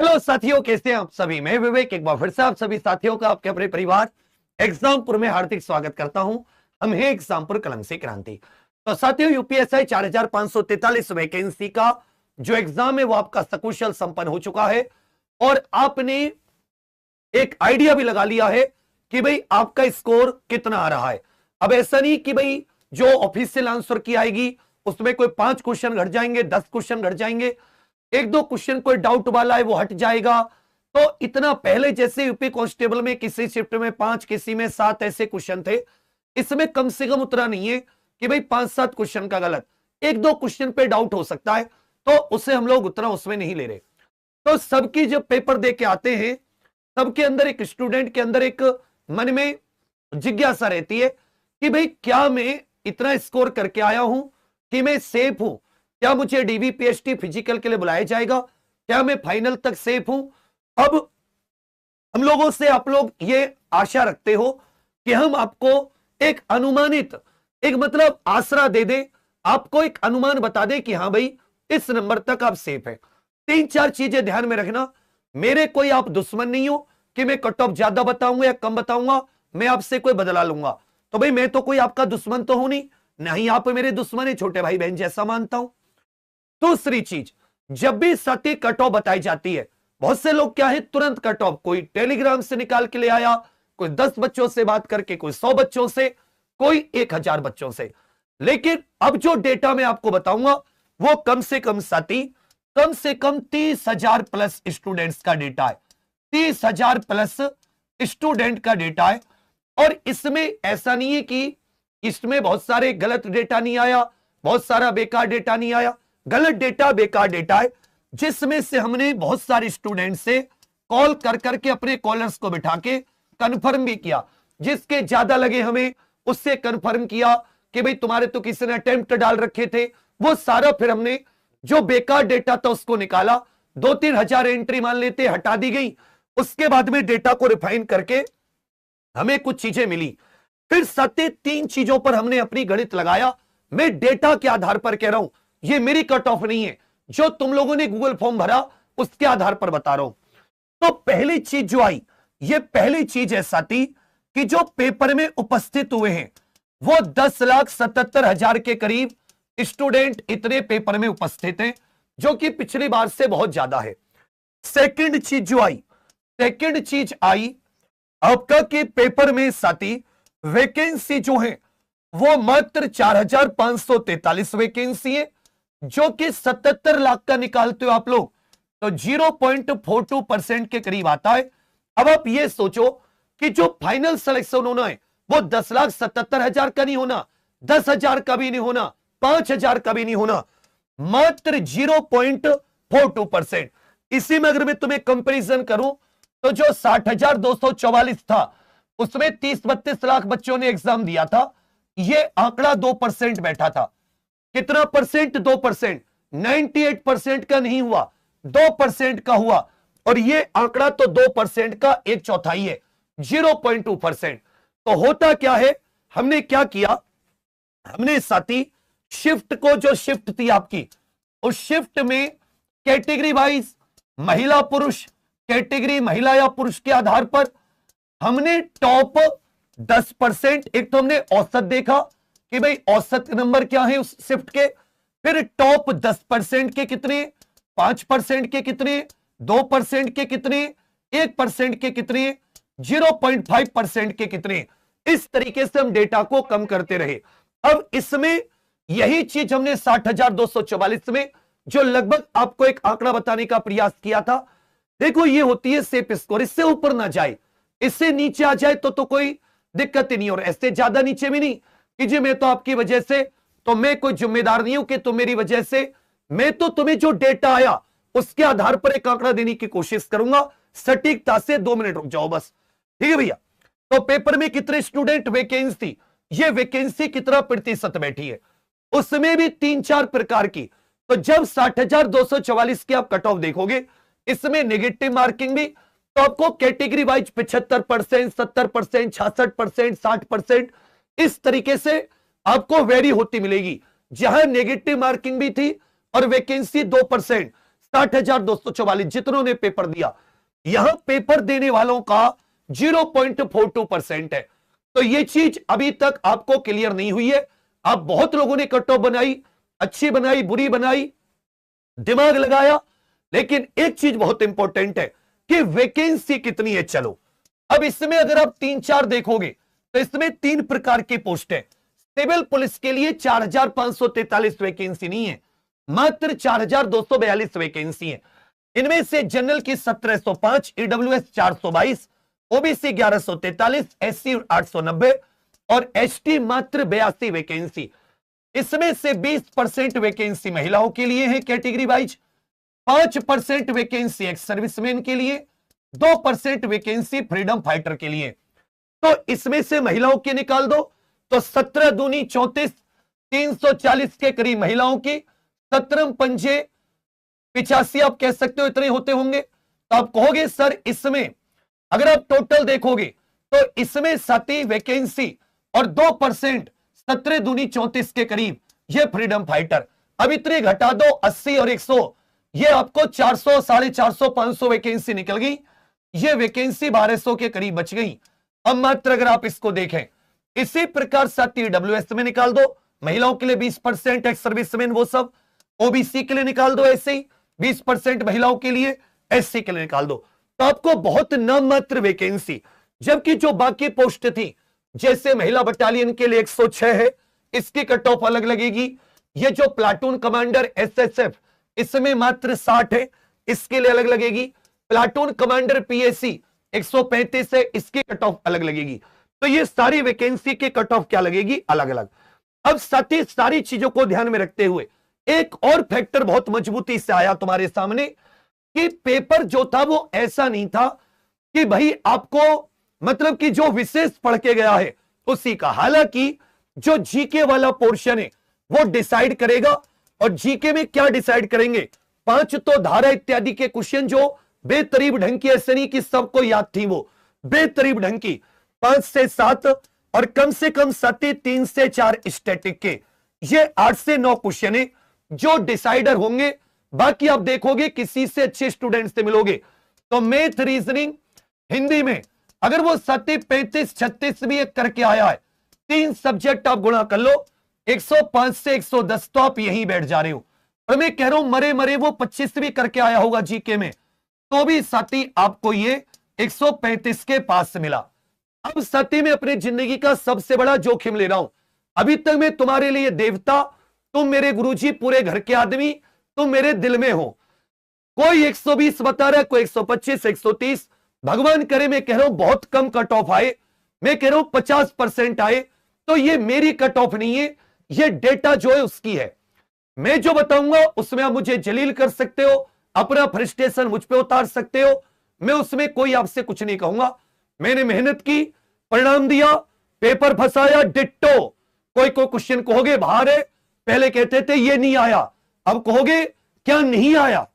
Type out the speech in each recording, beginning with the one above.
Hello साथियों, कैसे हैं आप सभी। मैं विवेक एक बार फिर से आप सभी साथियों का आपके अपने परिवार एग्जामपुर में हार्दिक स्वागत करता हूं। हम हैं एग्जामपुर कलम से क्रांति। तो साथियों, यूपीएससी 4543 वैकेंसी का जो एग्जाम है वो आपका सकुशल संपन्न हो चुका है और आपने एक आइडिया भी लगा लिया है कि भाई आपका स्कोर कितना आ रहा है। अब ऐसा नहीं कि भाई जो ऑफिशियल आंसर की आएगी उसमें कोई 5 क्वेश्चन घट जाएंगे, 10 क्वेश्चन घट जाएंगे, एक दो क्वेश्चन कोई डाउट वाला है वो हट जाएगा। तो इतना पहले जैसे यूपी कांस्टेबल में किसी शिफ्ट में 5 किसी में 7 ऐसे क्वेश्चन थे, इसमें कम से कम उतना नहीं है कि भाई 5-7 क्वेश्चन का गलत, एक दो क्वेश्चन पे डाउट हो सकता है, तो उसे हम लोग उतना उसमें नहीं ले रहे। तो सबकी जब पेपर दे के आते हैं, सबके अंदर एक स्टूडेंट के अंदर एक मन में जिज्ञासा रहती है कि भाई क्या मैं इतना स्कोर करके आया हूं कि मैं सेफ हूं, क्या मुझे डीवी पीएचडी फिजिकल के लिए बुलाया जाएगा, क्या मैं फाइनल तक सेफ हूं। अब हम लोगों से आप लोग ये आशा रखते हो कि हम आपको एक अनुमानित, एक मतलब आसरा दे दे, आपको एक अनुमान बता दे कि हां भाई इस नंबर तक आप सेफ है। 3-4 चीजें ध्यान में रखना। मेरे कोई आप दुश्मन नहीं हो कि मैं कट ऑफ ज्यादा बताऊंगा या कम बताऊंगा, मैं आपसे कोई बदला लूंगा। तो भाई मैं तो कोई आपका दुश्मन तो हूं नहीं आप मेरे दुश्मन है, छोटे भाई बहन जैसा मानता हूं। दूसरी चीज, जब भी सटीक कट ऑफ बताई जाती है, बहुत से लोग क्या है तुरंत कट ऑफ, कोई टेलीग्राम से निकाल के ले आया, कोई 10 बच्चों से बात करके, कोई 100 बच्चों से, कोई 1000 बच्चों से। लेकिन अब जो डेटा मैं आपको बताऊंगा वो कम से कम साथी, कम से कम 30,000 प्लस स्टूडेंट्स का डेटा है। 30,000 प्लस स्टूडेंट का डेटा है। और इसमें ऐसा नहीं है कि इसमें बहुत सारे गलत डेटा नहीं आया, बहुत सारा बेकार डेटा नहीं आया। गलत डेटा, बेकार डेटा है, जिसमें से हमने बहुत सारे स्टूडेंट से कॉल कर करके अपने कॉलर्स को बिठा के कंफर्म भी किया। जिसके ज्यादा लगे हमें उससे कंफर्म किया कि भाई तुम्हारे तो किसी ने अटेम्प्ट डाल रखे थे, वो सारा फिर हमने जो बेकार डेटा था उसको निकाला। 2-3 हजार एंट्री मान लेते हटा दी गई। उसके बाद में डेटा को रिफाइन करके हमें कुछ चीजें मिली। फिर 3 चीजों पर हमने अपनी गणित लगाया। मैं डेटा के आधार पर कह रहा हूं, ये मेरी कट ऑफ नहीं है, जो तुम लोगों ने गूगल फॉर्म भरा उसके आधार पर बता रहा हूं। तो पहली चीज जो आई, ये पहली चीज है साथी कि जो पेपर में उपस्थित हुए हैं वो 10,77,000 के करीब स्टूडेंट इतने पेपर में उपस्थित हैं, जो कि पिछली बार से बहुत ज्यादा है। सेकंड चीज आई आपका कि पेपर में साथी वैकेंसी जो है वो मात्र 4,543 वैकेंसी है, जो कि 77 लाख का निकालते हो आप लोग तो 0.42% के करीब आता है। अब आप ये सोचो कि जो फाइनल सिलेक्शन होना है वो 10,77,000 का नहीं होना, 10,000 का भी नहीं होना, 5,000 का भी नहीं होना, मात्र 0.42%। इसी में अगर मैं तुम्हें कंपैरिजन करूं तो जो 60,244 था उसमें 30-32 लाख बच्चों ने एग्जाम दिया था, ये आंकड़ा 2% बैठा था। कितना परसेंट? 2%। 98% का नहीं हुआ, 2% का हुआ। और ये आंकड़ा तो 2% का 1/4 है, 0.2%। तो होता क्या है, हमने क्या किया, हमने साथी शिफ्ट को, जो शिफ्ट थी आपकी, उस शिफ्ट में कैटेगरी वाइज महिला पुरुष, कैटेगरी महिला या पुरुष के आधार पर हमने टॉप 10%, एक तो हमने औसत देखा कि भाई औसत नंबर क्या है उस शिफ्ट के, फिर टॉप 10% के कितने, 5% के कितने, 2% के कितने, 1% के कितने, 0.5% के कितने। इस तरीके से हम डेटा को कम करते रहे। अब इसमें यही चीज हमने 60,244 में जो लगभग आपको एक आंकड़ा बताने का प्रयास किया था, देखो ये होती है सेफ स्कोर। इससे ऊपर ना जाए, इससे नीचे आ जाए तो कोई दिक्कत ही नहीं, और ऐसे ज्यादा नीचे भी नहीं कि जी मैं तो आपकी वजह से, तो मैं कोई जिम्मेदार नहीं हूं कि तुम मेरी वजह से, मैं तो तुम्हें जो डेटा आया उसके आधार पर एक आंकड़ा देने की कोशिश करूंगा सटीकता से। 2 मिनट रुक जाओ बस, ठीक है भैया। तो पेपर में कितने स्टूडेंट वैकेंसी, ये वैकेंसी कितना प्रतिशत बैठी है, उसमें भी 3-4 प्रकार की। तो जब 60,244 की आप कट ऑफ देखोगे, इसमें नेगेटिव मार्किंग भी, तो आपको कैटेगरी वाइज 75%, 70%, 66%, 60%, इस तरीके से आपको वेरी होती मिलेगी। जहां नेगेटिव मार्किंग भी थी और वैकेंसी 2%, 60,244 जितनों ने पेपर दिया, यहां पेपर देने वालों का 0.42% है। तो ये चीज अभी तक आपको क्लियर नहीं हुई है। आप बहुत लोगों ने कट ऑफ बनाई, अच्छी बनाई, बुरी बनाई, दिमाग लगाया, लेकिन एक चीज बहुत इंपॉर्टेंट है कि वैकेंसी कितनी है। चलो अब इसमें अगर आप 3-4 देखोगे तो इसमें 3 प्रकार की पोस्ट है। सिविल पुलिस के लिए 4,543 वैकेंसी नहीं है, मात्र 4,242 वैकेंसी है। इनमें से जनरल की 1,705, ईडब्ल्यूएस 422, ओबीसी 1,143, एससी 890 और एसटी मात्र 82 वैकेंसी। इसमें से 20% वैकेंसी महिलाओं के लिए है category wise, 5% vacancy ex serviceman के लिए, 2% वैकेंसी फ्रीडम फाइटर के लिए। तो इसमें से महिलाओं के निकाल दो तो 17 दूनी 34, 340 के करीब महिलाओं की, 17 पंजे 85 आप कह सकते हो, इतने होते होंगे। तो आप कहोगे सर इसमें अगर आप टोटल देखोगे तो इसमें 7 वैकेंसी और 2%, 17 दूनी 34 के करीब ये फ्रीडम फाइटर। अब इतने घटा दो 80 और 100, ये आपको 400, 450, 500 वैकेंसी निकल गई। ये वैकेंसी 1200 के करीब बच गई। अब मात्र अगर आप इसको देखें, इसी प्रकार 7 ईडब्ल्यूएस में निकाल दो, महिलाओं के लिए 20%, एक्स सर्विसमैन वो सब, ओबीसी के लिए निकाल दो ऐसे ही 20% महिलाओं के लिए, एससी के लिए निकाल दो, तो आपको बहुत नाम मात्र वैकेंसी। जबकि जो बाकी पोस्ट थी, जैसे महिला बटालियन के लिए 106 है, इसकी कट ऑफ अलग लगेगी। ये जो प्लाटून कमांडर एसएसएफ, इसमें मात्र 60 है, इसके लिए अलग लगेगी। प्लाटून कमांडर पीएसी 135 है, इसकी कट ऑफ अलग लगेगी। तो ये सारी वैकेंसी के कट ऑफ क्या लगेगी, अलग अलग। अब साथ ही सारी चीजों को ध्यान में रखते हुए एक और फैक्टर बहुत मजबूती से आया तुम्हारे सामने कि पेपर जो था वो ऐसा नहीं था कि भाई आपको मतलब कि जो विशेष पढ़ के गया है उसी का। हालांकि जो जीके वाला पोर्शन है वो डिसाइड करेगा, और जीके में क्या डिसाइड करेंगे, 5 तो धारा इत्यादि के क्वेश्चन जो बेतरीब ढंग की, ऐसे नहीं कि सबको याद थी, वो बेतरीब ढंग की 5 से 7 और कम से कम 3 से 4 स्टैटिक के, ये 8 से 9 क्वेश्चन है जो डिसाइडर होंगे। बाकी आप देखोगे किसी से अच्छे स्टूडेंट से मिलोगे तो मैथ, रीजनिंग, हिंदी में अगर वो 37, 35, 36 भी एक करके आया है, 3 सब्जेक्ट आप गुणा कर लो, 105 से 110 तो आप यहीं बैठ जा रहे हो। और मैं कह रहा हूं मरे मरे वो 25 भी करके आया होगा जीके में, तो भी साथी आपको ये 135 के पास से मिला। अब साथी में अपनी जिंदगी का सबसे बड़ा जोखिम ले रहा हूं। अभी तक मैं तुम्हारे लिए देवता, तुम मेरे गुरुजी, पूरे घर के आदमी, तुम मेरे दिल में हो। कोई 120 बता रहा है, कोई 125, 130, भगवान करे मैं कह रहा हूं बहुत कम कट ऑफ आए, मैं कह रहा हूं 50% आए, तो ये मेरी कट ऑफ नहीं है, ये डेटा जो है उसकी है। मैं जो बताऊंगा उसमें आप मुझे जलील कर सकते हो, अपना फ्रस्ट्रेशन मुझ पे उतार सकते हो, मैं उसमें कोई आपसे कुछ नहीं कहूंगा। मैंने मेहनत की, परिणाम दिया, पेपर फंसाया, डिट्टो। कोई क्वेश्चन कहोगे बाहर है, पहले कहते थे ये नहीं आया, अब कहोगे क्या नहीं आया,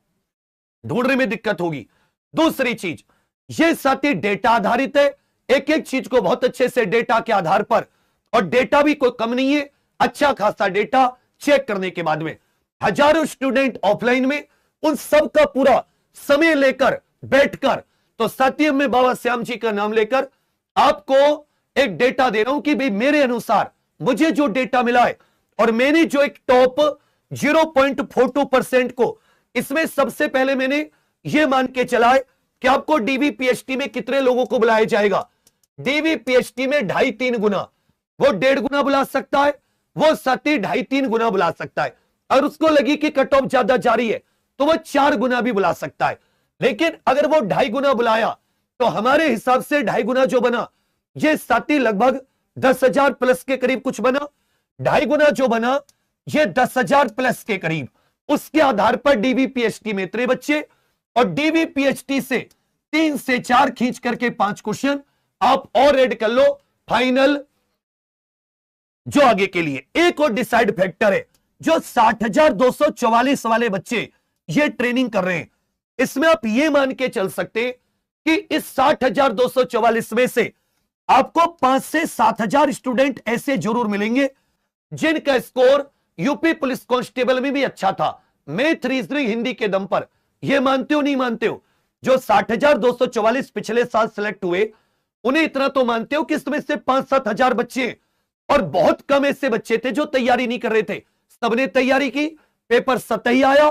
ढूंढने में दिक्कत होगी। दूसरी चीज, ये साथी डेटा आधारित है, एक एक चीज को बहुत अच्छे से डेटा के आधार पर, और डेटा भी कोई कम नहीं है, अच्छा खासा डेटा चेक करने के बाद में हजारों स्टूडेंट ऑफलाइन में, उन सब का पूरा समय लेकर बैठकर, तो साथी में बाबा श्याम जी का नाम लेकर आपको एक डेटा दे रहा हूं कि भाई मेरे अनुसार मुझे जो डेटा मिला है, और मैंने जो एक टॉप 0.42% को, इसमें सबसे पहले मैंने ये मान के चला है कि आपको डीवी पीएचडी में कितने लोगों को बुलाया जाएगा। डीवी पीएचडी में 2.5-3 गुना, वो 1.5 गुना बुला सकता है, वो साथी 2.5-3 गुना बुला सकता है, और उसको लगी कि कट ऑफ ज्यादा जा रही है तो वो 4 गुना भी बुला सकता है। लेकिन अगर वो 2.5 गुना बुलाया तो हमारे हिसाब से 2.5 गुना जो बना, ये साथी लगभग 10,000 प्लस के करीब कुछ बना। 2.5 गुना जो बना ये 10,000 प्लस के करीब। उसके आधार पर डीवी पीएचडी में इतने बच्चे, और डीवी पीएचडी से 3 से 4 खींच करके 5 क्वेश्चन आप और ऐड कर लो फाइनल जो आगे के लिए। एक और डिसाइड फैक्टर है, जो 60,244 वाले बच्चे ये ट्रेनिंग कर रहे हैं, इसमें आप ये मान के चल सकते हैं कि इस 60,244 में से आपको 5 से 7,000 स्टूडेंट ऐसे जरूर मिलेंगे जिनका स्कोर यूपी पुलिस कांस्टेबल में भी अच्छा था, मैथ, रीजनिंग, हिंदी के दम पर। ये मानते हो नहीं मानते हो? जो 60,244 पिछले साल सिलेक्ट हुए, उन्हें इतना तो मानते हो कि इसमें से 5-7 हजार बच्चे हैं, और बहुत कम ऐसे बच्चे थे जो तैयारी नहीं कर रहे थे, सबने तैयारी की, पेपर सतही आया,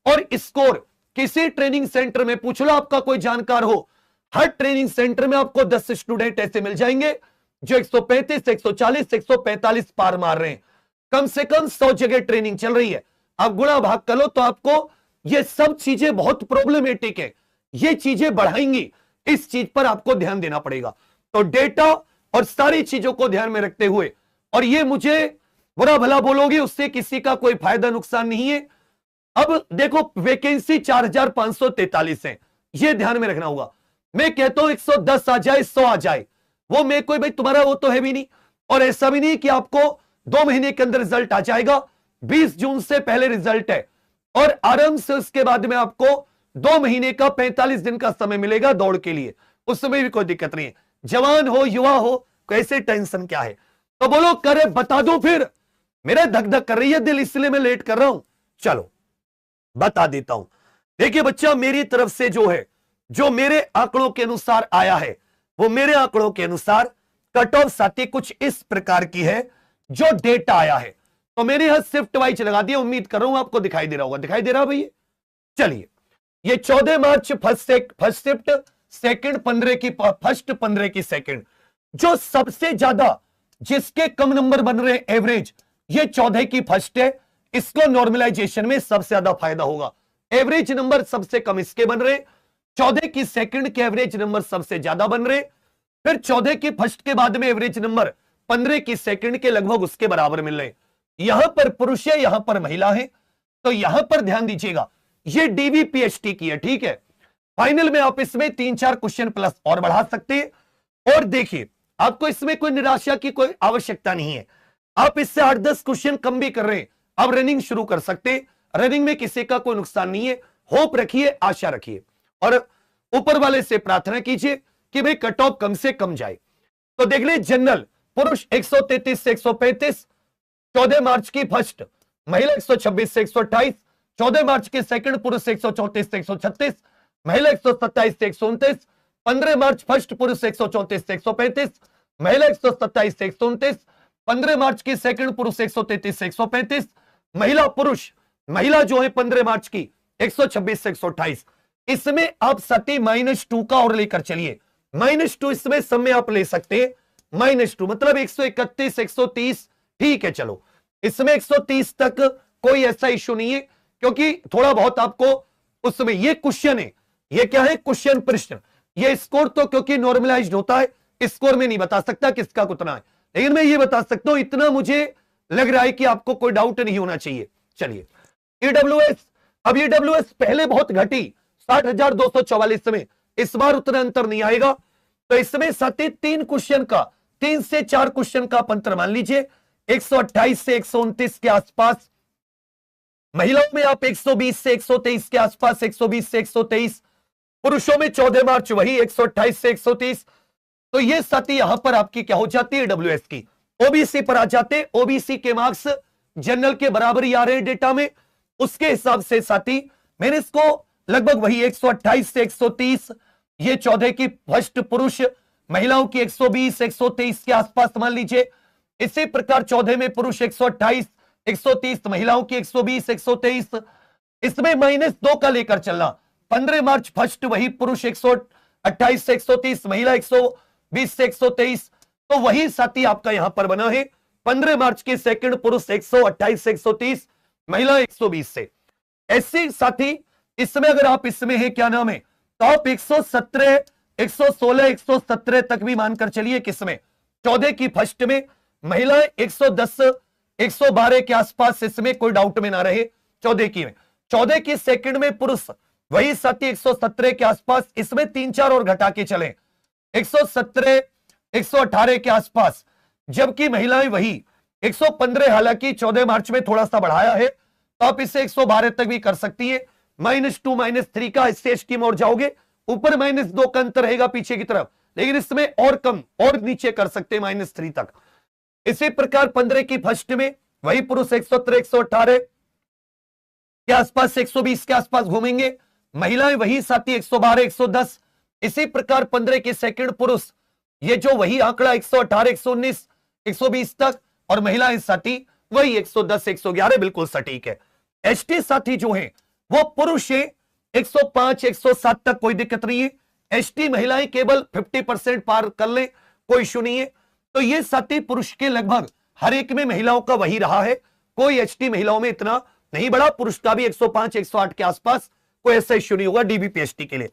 और स्कोर किसी ट्रेनिंग सेंटर में पूछ लो, आपका कोई जानकार हो, हर ट्रेनिंग सेंटर में आपको 10 स्टूडेंट ऐसे मिल जाएंगे जो 135, 140, 145 पार मार रहे हैं। कम से कम 100 जगह ट्रेनिंग चल रही है। आप गुणा भाग कर लो तो आपको ये सब चीजें बहुत प्रॉब्लमेटिक है, ये चीजें बढ़ाएंगी, इस चीज पर आपको ध्यान देना पड़ेगा। तो डेटा और सारी चीजों को ध्यान में रखते हुए, और ये मुझे बुरा भला बोलोगे, उससे किसी का कोई फायदा नुकसान नहीं है। अब देखो वैकेंसी 4,543 है, ये ध्यान में रखना होगा। मैं कहता हूं 110 आ जाए, 100 आ जाए, वो मैं कोई भाई तुम्हारा वो तो है भी नहीं, और ऐसा भी नहीं कि आपको 2 महीने के अंदर रिजल्ट आ जाएगा। 20 जून से पहले रिजल्ट है, और आराम से उसके बाद में आपको 2 महीने का 45 दिन का समय मिलेगा दौड़ के लिए, उसमें भी कोई दिक्कत नहीं है। जवान हो युवा हो, कैसे टेंशन क्या है? तो बोलो करे बता दो, फिर मेरा धक धक कर रही है दिल, इसलिए मैं लेट कर रहा हूं। चलो बता देता हूं। देखिए बच्चा, मेरी तरफ से जो है, जो मेरे आंकड़ों के अनुसार आया है, वो मेरे आंकड़ों के अनुसार कट ऑफ साथी कुछ इस प्रकार की है, जो डेटा आया है। तो मैंने यहां शिफ्ट वाइज लगा दिया, उम्मीद कर रहा हूं आपको दिखाई दे रहा होगा। दिखाई दे रहा भैया? चलिए, ये 14 मार्च फर्स्ट शिफ्ट, सेकंड 15 की फर्स्ट, 15 की सेकंड, जो सबसे ज्यादा जिसके कम नंबर बन रहे हैं एवरेज, ये 14 की फर्स्ट है। इसको नॉर्मलाइजेशन में सबसे ज्यादा फायदा होगा। एवरेज नंबर सबसे कम इसके बन रहे, 14 की सेकंड के एवरेज नंबर सबसे ज्यादा बन रहे, फिर 14 की फर्स्ट के बाद में एवरेज नंबर 15 की सेकंड के लगभग उसके बराबर मिल रहे। यहां पर पुरुष है, यहां पर महिला है, तो यहां पर ध्यान दीजिएगा, ये डीवीपीएचटी की है, ठीक है। फाइनल में आप इसमें 3-4 क्वेश्चन प्लस और बढ़ा सकते हैं। और देखिए, आपको इसमें कोई निराशा की कोई आवश्यकता नहीं है, आप इससे 8-10 क्वेश्चन कम भी कर रहे हैं, अब रनिंग शुरू कर सकते हैं। रनिंग में किसी का कोई नुकसान नहीं है। होप रखिए, आशा रखिए, और ऊपर वाले से प्रार्थना कीजिए कि भाई कट ऑफ कम से कम जाए। तो देख ले, जनरल पुरुष 133 से 135, 14 मार्च की फर्स्ट, महिला 126 से 128, 14 मार्च के सेकंड पुरुष 134 से 136, महिला 127 से 129, 15 मार्च फर्स्ट पुरुष 134 से 135, महिला 127 से 129, 15 मार्च की सेकंड पुरुष 133 से 135, महिला जो है 15 मार्च की 126 से 128। इसमें आप सती -2 का और लेकर चलिए, -2 इसमें समय आप ले सकते हैं, -2 मतलब 131, 130, ठीक है। चलो, इसमें 130 तक कोई ऐसा इश्यू नहीं है, क्योंकि थोड़ा बहुत आपको उसमें ये क्वेश्चन है, ये क्या है, क्वेश्चन प्रश्न। ये स्कोर तो क्योंकि नॉर्मलाइज्ड होता है, स्कोर में नहीं बता सकता किसका कितना है, लेकिन मैं ये बता सकता हूं, इतना मुझे लग रहा है कि आपको कोई डाउट नहीं होना चाहिए। चलिए, ईडब्ल्यूएस, अब ईडब्ल्यूएस पहले बहुत घटी 60,244 में, इस बार उतना अंतर नहीं आएगा। तो इसमें साथी 3 क्वेश्चन का, 3 से 4 क्वेश्चन का अंतर मान लीजिए, 128 से 129 के आसपास। महिलाओं में आप 120 से 123 के आसपास, 120 से 123। पुरुषों में 14 मार्च वही 128 से 130। तो ये साथी यहां पर आपकी क्या हो जाती है, डब्ल्यूएस की। ओबीसी पर आ जाते, ओबीसी के मार्क्स जनरल के बराबर ही आ रहे हैं डेटा में, उसके हिसाब से साथी मैंने इसको लगभग वही 128 से 130, ये 14 की फर्स्ट पुरुष, महिलाओं की 120 123 के आसपास मान लीजिए। इसी प्रकार 14 में पुरुष 128 130, महिलाओं की 120 123। इसमें -2 का लेकर चलना, 15 मार्च फर्स्ट वही पुरुष 128 से 130, महिला 120 से 123। तो वही साथी आपका यहां पर बना है, 15 मार्च के सेकंड पुरुष 128 से 130, महिला 120 से। ऐसे साथी इसमें अगर आप इसमें है, क्या नाम है, तो आप 117 116 117 तक भी मानकर चलिए, किसमें, 14 की फर्स्ट में, महिला 110 112 के आसपास, इसमें कोई डाउट में ना रहे। 14 की में, 14 की सेकंड में पुरुष वही साथी 117 के आसपास, इसमें 3-4 और घटा के चले, 117 118 के आसपास, जबकि महिलाएं वही 115, हालांकि 14 मार्च में थोड़ा सा बढ़ाया है, तो आप इसे 112 तक भी कर सकती है। -2 -3 का इससे स्कीम और जाओगे, ऊपर -2 का अंतर रहेगा पीछे की तरफ, लेकिन इसमें और कम और नीचे कर सकते हैं -3 तक। इसी प्रकार 15 की फर्स्ट में वही पुरुष 117 118 के आसपास, 120 के आसपास घूमेंगे, महिलाएं वही साथी 112, 110, इसी प्रकार 15 के सेकंड पुरुष, ये जो वही आंकड़ा 118, 119, 120 तक, और महिलाएं साथी वही 110, 111, बिल्कुल सटीक है। एसटी साथी जो है वो पुरुष है 105, 107 तक, कोई दिक्कत नहीं है। एसटी महिलाएं केवल 50% पार कर ले, कोई इशू नहीं है। तो ये साथी पुरुष के लगभग हर एक में महिलाओं का वही रहा है, कोई एसटी महिलाओं में इतना नहीं बढ़ा। पुरुष का भी 105, 108 के आसपास, कोई ऐसा इश्यू नहीं होगा डीबीपीएसटी के लिए।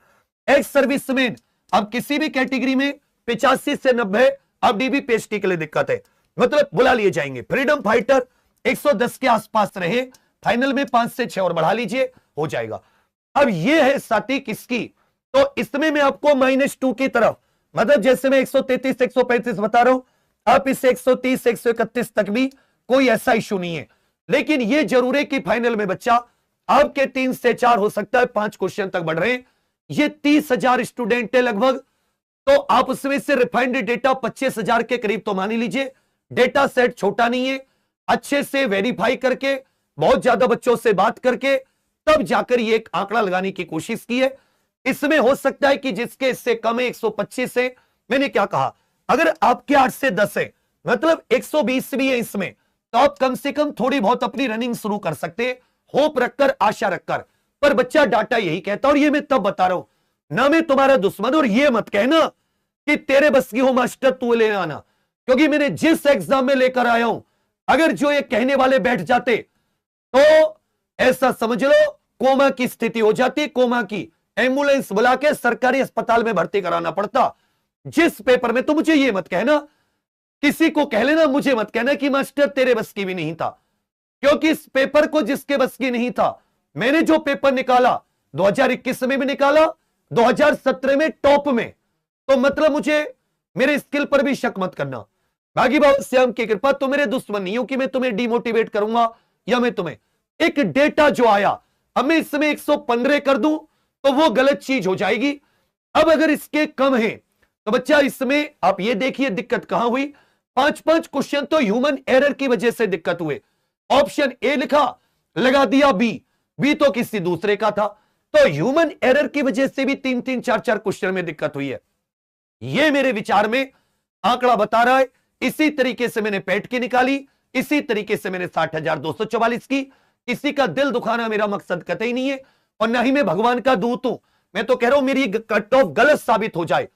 एक्स सर्विसमैन, अब किसी भी कैटेगरी में 85 से 90, अब डीबीपीएसटी के लिए दिक्कत है, मतलब बुला लिए जाएंगे। फ्रीडम फाइटर 110 के आसपास रहे, फाइनल में 5 से 6 और बढ़ा लीजिए, हो जाएगा। अब ये है साथी किसकी, तो इसमें मैं आपको -2 की तरफ, मतलब जैसे मैं 133, 135 बता रहा हूं, आप इसे 130, 131 तक भी कोई ऐसा इशू नहीं है। लेकिन ये जरूर है कि फाइनल में बच्चा आपके 3 से 4 हो सकता है 5 क्वेश्चन तक बढ़ रहे हैं। ये 30,000 स्टूडेंट है लगभग, तो आप उसमें से रिफाइंड डेटा 25,000 के करीब तो मान ही लीजिए। डेटा सेट छोटा नहीं है, अच्छे से वेरीफाई करके, बहुत ज्यादा बच्चों से बात करके, तब जाकर ये एक आंकड़ा लगाने की कोशिश की है। इसमें हो सकता है कि जिसके इससे कम है 125 है, मैंने क्या कहा, अगर आपके 8 से 10 है, मतलब 120 भी है इसमें, तो आप कम से कम थोड़ी बहुत अपनी रनिंग शुरू कर सकते हैं, होप रखकर, आशा रखकर। पर बच्चा डाटा यही कहता है, और ये मैं तब बता रहा हूं ना, मैं तुम्हारा दुश्मन, और ये मत कहना कि तेरे बस की हो मास्टर तू ले आना, क्योंकि मैंने जिस एग्जाम में लेकर आया हूं, अगर जो ये कहने वाले बैठ जाते तो ऐसा समझ लो कोमा की स्थिति हो जाती, कोमा की, एम्बुलेंस बुला के सरकारी अस्पताल में भर्ती कराना पड़ता। जिस पेपर में, तो मुझे ये मत कहना, किसी को कह लेना, मुझे मत कहना कि मास्टर तेरे बस की भी नहीं था, क्योंकि इस पेपर को जिसके बस की नहीं था, मैंने जो पेपर निकाला 2021 में भी निकाला, 2017 में टॉप में, तो मतलब मुझे मेरे स्किल पर भी शक मत करना। बाकी बाबा श्याम की कृपा, तो मेरे दुश्मन नहीं हो कि मैं तुम्हें डिमोटिवेट करूंगा, या मैं तुम्हें एक डेटा जो आया, अब मैं इसमें 115 कर दूं तो वो गलत चीज हो जाएगी। अब अगर इसके कम है तो बच्चा इसमें आप ये देखिए दिक्कत कहां हुई, 5-5 क्वेश्चन तो ह्यूमन एरर की वजह से दिक्कत हुए। ऑप्शन ए लिखा, लगा दिया बी, बी तो किसी दूसरे का था, तो ह्यूमन एरर की वजह से भी 3-3, 4-4 क्वेश्चन में दिक्कत हुई है। ये मेरे विचार में आंकड़ा बता रहा है। इसी तरीके से मैंने पैट की निकाली, इसी तरीके से मैंने 60,244 की। किसी का दिल दुखाना मेरा मकसद कतई नहीं है, और ना ही मैं भगवान का दूत हूं। मैं तो कह रहा हूं मेरी कट ऑफ गलत साबित हो जाए,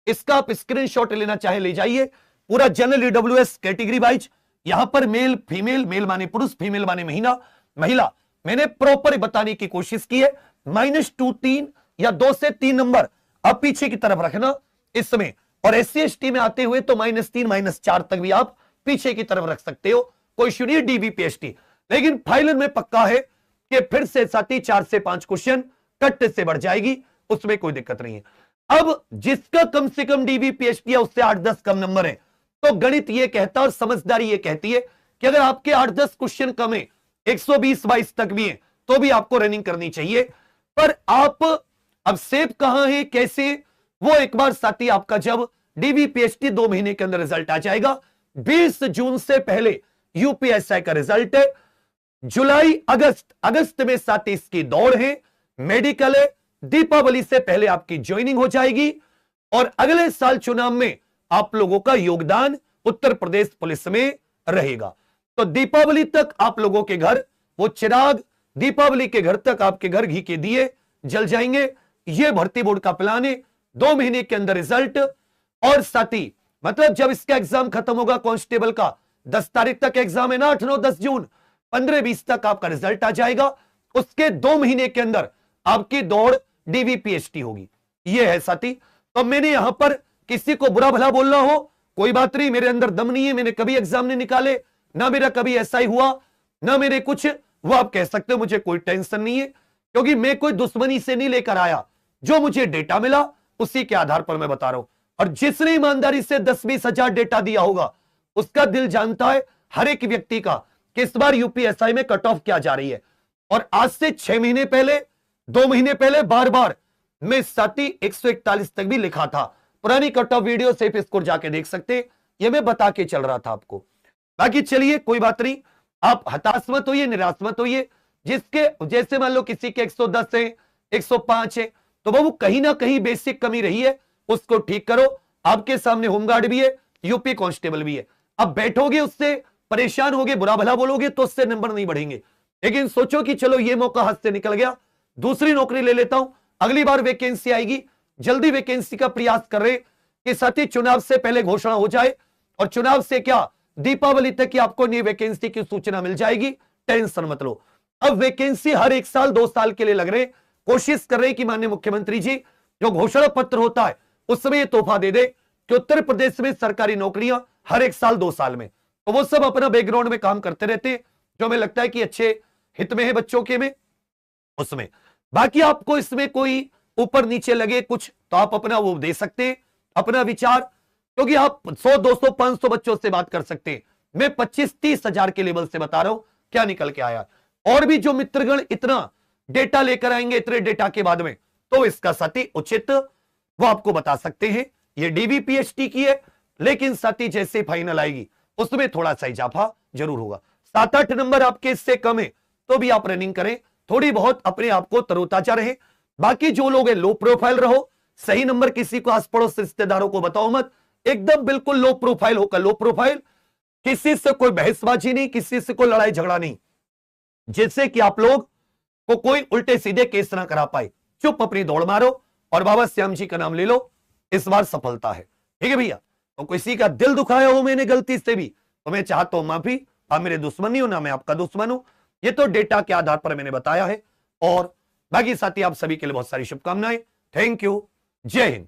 इसका आप स्क्रीनशॉट लेना चाहे ले जाइए। पूरा जनरल ईडब्ल्यूएस कैटेगरी वाइज, यहां पर मेल फीमेल, मेल माने पुरुष, फीमेल माने महिला, मैंने प्रॉपर बताने की कोशिश की है। -2, 3 या 2 से 3 नंबर आप पीछे की तरफ रखना इसमें, और SC ST में आते हुए तो -3, -4 तक भी आप पीछे की तरफ रख सकते हो, कोई इश्यू नहीं है डीबीपीएसटी। लेकिन फाइनल में पक्का है कि फिर से साथी 4 से 5 क्वेश्चन कट से बढ़ जाएगी, उसमें कोई दिक्कत नहीं है। अब जिसका कम से कम डीबीपीएसटी या उससे 8-10 कम नंबर है, तो गणित ये कहता है और समझदारी ये कहती है कि अगर आपके 8-10 क्वेश्चन कम है, 120-22 तक भी है, तो भी आपको रनिंग करनी चाहिए। पर आप अब सेफ कहां है, कैसे, वो एक बार साथी आपका जब डीबीपीएसटी 2 महीने के अंदर रिजल्ट आ जाएगा। 20 जून से पहले यूपीएसआई का रिजल्ट है। जुलाई अगस्त में साथी इसकी दौड़ है, मेडिकल है, दीपावली से पहले आपकी ज्वाइनिंग हो जाएगी, और अगले साल चुनाव में आप लोगों का योगदान उत्तर प्रदेश पुलिस में रहेगा। तो दीपावली तक आप लोगों के घर वो चिराग, दीपावली के घर तक आपके घर घी के दिए जल जाएंगे। ये भर्ती बोर्ड का प्लान है, 2 महीने के अंदर रिजल्ट। और साथी मतलब जब इसका एग्जाम खत्म होगा कांस्टेबल का, 10 तारीख तक एग्जाम है ना, 8, 9, 10 जून, 15-20 तक आपका रिजल्ट आ जाएगा। उसके 2 महीने के अंदर आपकी दौड़ डीबीपीएसटी होगी। यह है साथी। तो मैंने यहां पर किसी को बुरा भला बोलना हो, कोई बात नहीं, मेरे अंदर दम नहीं है, मैंने कभी एग्जाम नहीं निकाले, ना मेरा कभी ऐसा ही हुआ, ना मेरे कुछ, वो आप कह सकते हो, मुझे कोई टेंशन नहीं है, क्योंकि मैं कोई दुश्मनी से नहीं लेकर आया। जो मुझे डेटा मिला उसी के आधार पर मैं बता रहा हूं। और जिसने ईमानदारी से 10-20 हजार डेटा दिया होगा, उसका दिल जानता है हर एक व्यक्ति का कि इस बार यूपीएसआई में कट ऑफ क्या जा रही है। और आज से 6 महीने पहले, 2 महीने पहले बार बार मैं साथी 141 तक भी लिखा था। पुरानी cut off video safe score जाके देख सकते, ये मैं बता के चल रहा था आपको। बाकी चलिए कोई बात नहीं, आप हताश मत होइए, निराश मत होइए। जिसके जैसे मान लो किसी के 110 है, 105 है, तो बाबू कहीं ना कहीं बेसिक कमी रही है, उसको ठीक करो। आपके सामने होमगार्ड भी है, यूपी कांस्टेबल भी है। अब बैठोगे उससे परेशान होगे, बुरा भला बोलोगे तो उससे नंबर नहीं बढ़ेंगे। लेकिन सोचो कि चलो ये मौका हाथ से निकल गया, दूसरी नौकरी ले लेता हूं, अगली बार वैकेंसी आएगी, जल्दी वैकेंसी का प्रयास कर रहे कि साथी चुनाव से पहले घोषणा हो जाए, और चुनाव से क्या दीपावली तक की आपको नई वैकेंसी की सूचना मिल जाएगी, टेंशन मत लो। अब वैकेंसी हर 1 साल 2 साल के लिए लग रहे, कोशिश कर रहे कि माननीय मुख्यमंत्री जी जो घोषणा पत्र होता है उस समय ये तोहफा दे दे कि उत्तर प्रदेश में सरकारी नौकरियां हर 1 साल 2 साल में, तो वो सब अपना बैकग्राउंड में काम करते रहते हैं, जो हमें लगता है कि अच्छे हित में है बच्चों के में उसमें। बाकी आपको इसमें कोई ऊपर नीचे लगे कुछ तो आप अपना वो दे सकते हैं, अपना विचार, क्योंकि आप 100 200 500 बच्चों से बात कर सकते हैं। मैं 25-30 हजार के लेवल से बता रहा हूं क्या निकल के आया। और भी जो मित्रगण इतना डेटा लेकर आएंगे इतने डेटा के बाद में, तो इसका साथी उचित वो आपको बता सकते हैं। ये डीवी पीएचडी की है, लेकिन साथी जैसे फाइनल आएगी उसमें थोड़ा सा इजाफा जरूर होगा। 7-8 नंबर आपके इससे कम है तो भी आप रनिंग करें, थोड़ी बहुत अपने आप को तरोताजा रहे। बाकी जो लोग हैं लो प्रोफाइल रहो, सही नंबर किसी को आस पड़ोस रिश्तेदारों को बताओ मत, एकदम बिल्कुल लो प्रोफाइल होकर लो प्रोफाइल, किसी से कोई बहसबाजी नहीं, किसी से कोई लड़ाई झगड़ा नहीं, जिससे कि आप लोग को कोई उल्टे सीधे केस ना करा पाए। चुप अपनी दौड़ मारो और बाबा श्याम जी का नाम ले लो, इस बार सफलता है। ठीक है भैया, तो किसी का दिल दुखाया हो मैंने गलती से भी तो मैं चाहता हूं माफी, आप मेरे दुश्मन नहीं हो ना मैं आपका दुश्मन हूं, ये तो डेटा के आधार पर मैंने बताया है। और बाकी साथी आप सभी के लिए बहुत सारी शुभकामनाएं। थैंक यू, जय हिंद।